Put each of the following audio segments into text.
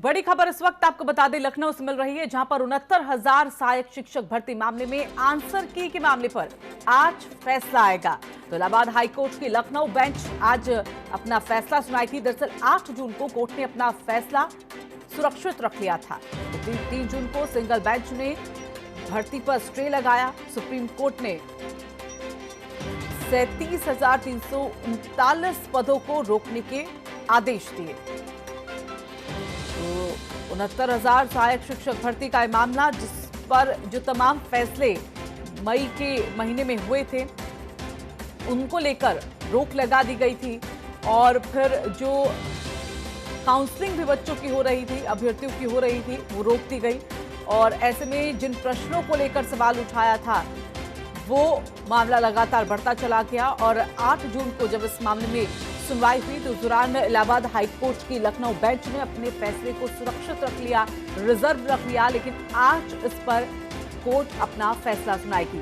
बड़ी खबर इस वक्त आपको बता दें लखनऊ से मिल रही है, जहां पर 69,000 सहायक शिक्षक भर्ती मामले में आंसर की के मामले पर आज फैसला आएगा। तो इलाहाबाद हाईकोर्ट की लखनऊ बेंच आज अपना फैसला सुनाई थी। दरअसल 8 जून को कोर्ट ने अपना फैसला सुरक्षित रख लिया था। तो 3 जून को सिंगल बेंच ने भर्ती पर स्टे लगाया। सुप्रीम कोर्ट ने 37,339 पदों को रोकने के आदेश दिए। 69,000 सहायक शिक्षक भर्ती का मामला, जिस पर जो तमाम फैसले मई के महीने में हुए थे उनको लेकर रोक लगा दी गई थी और फिर जो काउंसलिंग भी बच्चों की हो रही थी, अभ्यर्थियों की हो रही थी, वो रोक दी गई। और ऐसे में जिन प्रश्नों को लेकर सवाल उठाया था वो मामला लगातार बढ़ता चला गया और 8 जून को जब इस मामले में सुनवाई हुई तो उस दौरान इलाहाबाद हाईकोर्ट की लखनऊ बेंच ने अपने फैसले को सुरक्षित रख लिया, रिजर्व रख लिया। लेकिन आज इस पर कोर्ट अपना फैसला सुनाएगी।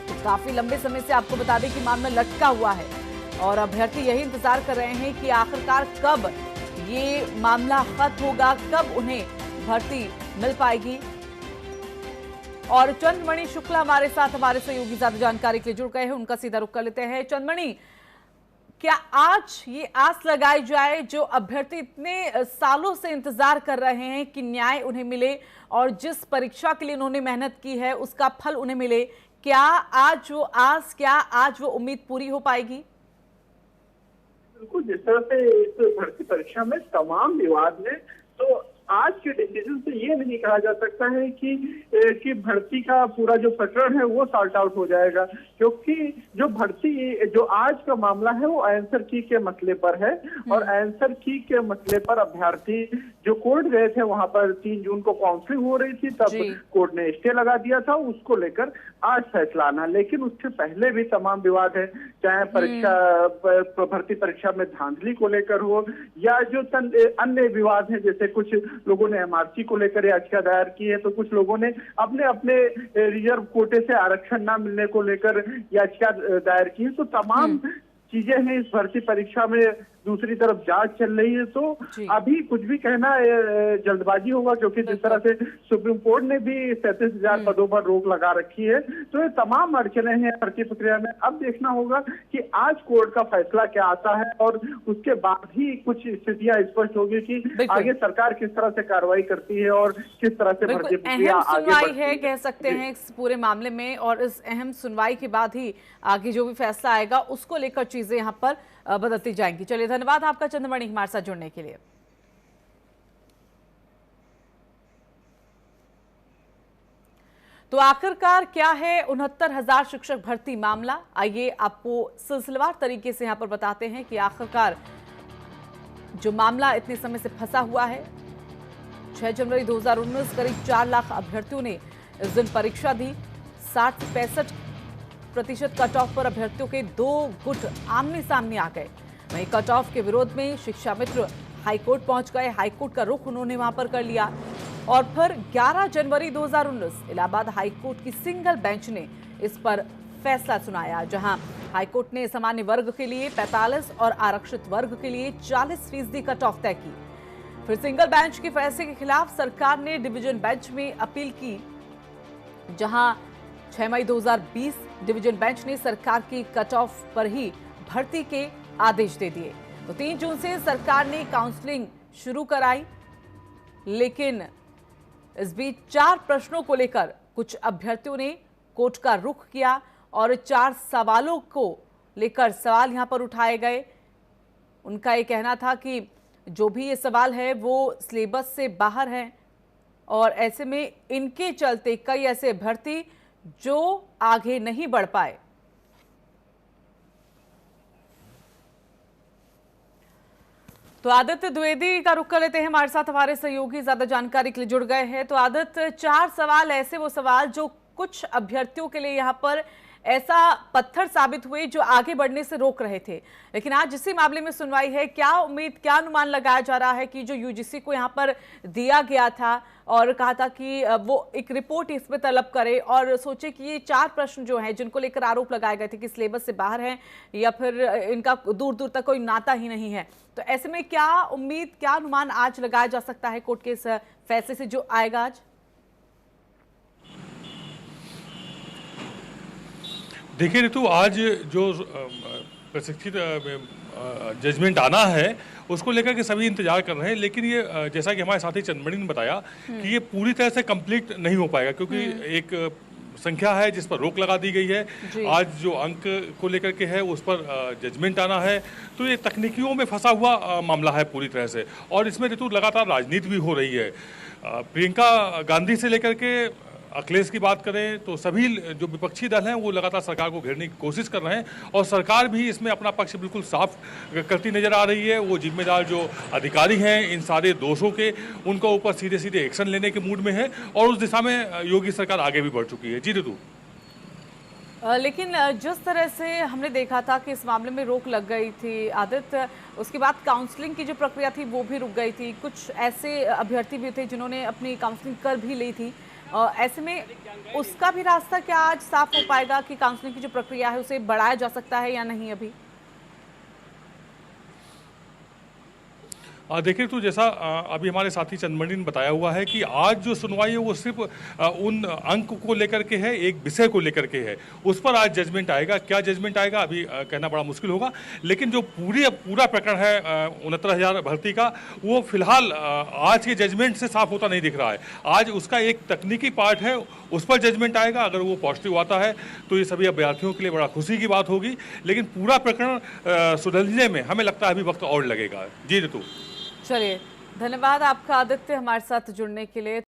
तो काफी लंबे समय से आपको बता दें कि मामला लटका हुआ है और अभ्यर्थी यही इंतजार कर रहे हैं कि आखिरकार कब ये मामला खत्म होगा, कब उन्हें भर्ती मिल पाएगी। और चंद्रमणि शुक्ला हमारे साथ, हमारे सहयोगी ज्यादा जानकारी के लिए जुड़ गए हैं, उनका सीधा रुख कर लेते हैं। चंद्रमणि, क्या आज ये आस लगाई जाए जो अभ्यर्थी इतने सालों से इंतजार कर रहे हैं कि न्याय उन्हें मिले और जिस परीक्षा के लिए उन्होंने मेहनत की है उसका फल उन्हें मिले, क्या आज वो आस, क्या आज वो उम्मीद पूरी हो पाएगी? बिल्कुल, जिस तरह से इस भर्ती परीक्षा में तमाम विवाद है, तो आज के डिसीजन से ये नहीं कहा जा सकता है कि भर्ती का पूरा जो प्रकरण है वो सॉर्ट आउट हो जाएगा, क्योंकि जो भर्ती जो आज का मामला है वो आंसर की के मसले पर है और आंसर की के मसले पर अभ्यर्थी जो कोर्ट गए थे वहां पर 3 जून को काउंसलिंग हो रही थी, तब कोर्ट ने स्टे लगा दिया था, उसको लेकर आज फैसला आना। लेकिन उससे पहले भी तमाम विवाद है, चाहे परीक्षा भर्ती परीक्षा में धांधली को लेकर हो या जो अन्य विवाद है, जैसे कुछ लोगों ने एमआरसी को लेकर याचिका दायर की है, तो कुछ लोगों ने अपने अपने रिजर्व कोटे से आरक्षण न मिलने को लेकर याचिका दायर की है। तो तमाम चीजें हैं इस भर्ती परीक्षा में। दूसरी तरफ जांच चल रही है, तो अभी कुछ भी कहना जल्दबाजी होगा, क्योंकि जिस तरह से सुप्रीम कोर्ट ने भी 37,000 पदों पर रोक लगा रखी है, तो ये तमाम अड़चने हैं भर्ती प्रक्रिया में। अब देखना होगा कि आज कोर्ट का फैसला क्या आता है और उसके बाद ही कुछ स्थितियां स्पष्ट होगी कि आगे सरकार किस तरह से कार्रवाई करती है और किस तरह से भर्ती प्रक्रिया आगे बढ़ती है, कह सकते हैं इस पूरे मामले में। और इस अहम सुनवाई के बाद ही आगे जो भी फैसला आएगा उसको लेकर चीजें यहाँ पर बदलती जाएंगी। चलिए, धन्यवाद आपका चंद्रमणि हमारे साथ जुड़ने के लिए। तो आखिरकार क्या है 69,000 शिक्षक भर्ती मामला, आइए आपको सिलसिलेवार तरीके से यहां पर बताते हैं कि आखिरकार जो मामला इतने समय से फंसा हुआ है। 6 जनवरी 2019 करीब 4 लाख अभ्यर्थियों ने इस दिन परीक्षा दी। 60 से 65% कट ऑफ पर अभ्यर्थियों के 2 गुट आमने सामने आ गए। वहीं कट ऑफ के विरोध में शिक्षा मित्र हाईकोर्ट पहुंच गए। हाईकोर्ट का रुख उन्होंने वहां पर कर लिया और फिर 11 जनवरी 2019 इलाहाबाद हाईकोर्ट की सिंगल बेंच ने इस पर फैसला सुनाया, जहां हाईकोर्ट ने सामान्य वर्ग के लिए 45 और आरक्षित वर्ग के लिए 40% कट ऑफ तय की। फिर सिंगल बेंच के फैसले के खिलाफ सरकार ने डिवीजन बेंच में अपील की, जहां 6 मई 2020 डिवीजन बेंच ने सरकार की कट ऑफ पर ही भर्ती के आदेश दे दिए। तो 3 जून से सरकार ने काउंसलिंग शुरू कराई, लेकिन इस बीच 4 प्रश्नों को लेकर कुछ अभ्यर्थियों ने कोर्ट का रुख किया और 4 सवालों को लेकर सवाल यहां पर उठाए गए। उनका ये कहना था कि जो भी ये सवाल है वो सिलेबस से बाहर है और ऐसे में इनके चलते कई ऐसे अभ्यर्थी जो आगे नहीं बढ़ पाए। तो आदित्य द्विवेदी का रुख कर लेते हैं, हमारे साथ हमारे सहयोगी ज्यादा जानकारी के लिए जुड़ गए हैं। तो आदित्य, 4 सवाल ऐसे वो सवाल जो कुछ अभ्यर्थियों के लिए यहाँ पर ऐसा पत्थर साबित हुए जो आगे बढ़ने से रोक रहे थे। लेकिन आज इसी मामले में सुनवाई है। क्या उम्मीद, क्या अनुमान लगाया जा रहा है कि जो यूजीसी को यहाँ पर दिया गया था और कहा था कि वो एक रिपोर्ट इस पे तलब करे और सोचे कि ये 4 प्रश्न जो हैं जिनको लेकर आरोप लगाए गए थे कि सिलेबस से बाहर हैं या फिर इनका दूर दूर तक कोई नाता ही नहीं है, तो ऐसे में क्या उम्मीद, क्या अनुमान आज लगाया जा सकता है कोर्ट के इस फैसले से जो आएगा आज? देखिए ऋतु, आज जो प्रशिक्षित जजमेंट आना है उसको लेकर के सभी इंतजार कर रहे हैं, लेकिन ये जैसा कि हमारे साथी चंद्रमणि ने बताया कि ये पूरी तरह से कंप्लीट नहीं हो पाएगा, क्योंकि एक संख्या है जिस पर रोक लगा दी गई है। आज जो अंक को लेकर के है उस पर जजमेंट आना है, तो ये तकनीकियों में फंसा हुआ मामला है पूरी तरह से। और इसमें ऋतु लगातार राजनीति भी हो रही है। प्रियंका गांधी से लेकर के अखिलेश की बात करें तो सभी जो विपक्षी दल हैं वो लगातार सरकार को घेरने की कोशिश कर रहे हैं, और सरकार भी इसमें अपना पक्ष बिल्कुल साफ करती नजर आ रही है। वो जिम्मेदार जो अधिकारी हैं इन सारे दोषों के, उनके ऊपर सीधे सीधे एक्शन लेने के मूड में है, और उस दिशा में योगी सरकार आगे भी बढ़ चुकी है। जी ऋतु। लेकिन जिस तरह से हमने देखा था कि इस मामले में रोक लग गई थी आदित्य, उसके बाद काउंसलिंग की जो प्रक्रिया थी वो भी रुक गई थी। कुछ ऐसे अभ्यर्थी भी थे जिन्होंने अपनी काउंसलिंग कर भी ली थी। ऐसे में उसका भी रास्ता क्या आज साफ हो पाएगा कि काउंसलिंग की जो प्रक्रिया है उसे बढ़ाया जा सकता है या नहीं अभी? देखिए तो जैसा अभी हमारे साथी चंद्रमणि ने बताया हुआ है कि आज जो सुनवाई है वो सिर्फ उन अंक को लेकर के है, एक विषय को लेकर के है, उस पर आज जजमेंट आएगा। क्या जजमेंट आएगा अभी कहना बड़ा मुश्किल होगा, लेकिन जो पूरा प्रकरण है 69,000 भर्ती का, वो फिलहाल आज के जजमेंट से साफ होता नहीं दिख रहा है। आज उसका एक तकनीकी पार्ट है, उस पर जजमेंट आएगा। अगर वो पॉजिटिव आता है तो ये सभी अभ्यर्थियों के लिए बड़ा खुशी की बात होगी, लेकिन पूरा प्रकरण सुलझने में हमें लगता है अभी वक्त और लगेगा। जी ऋतु। चलिए, धन्यवाद आपका आदित्य हमारे साथ जुड़ने के लिए।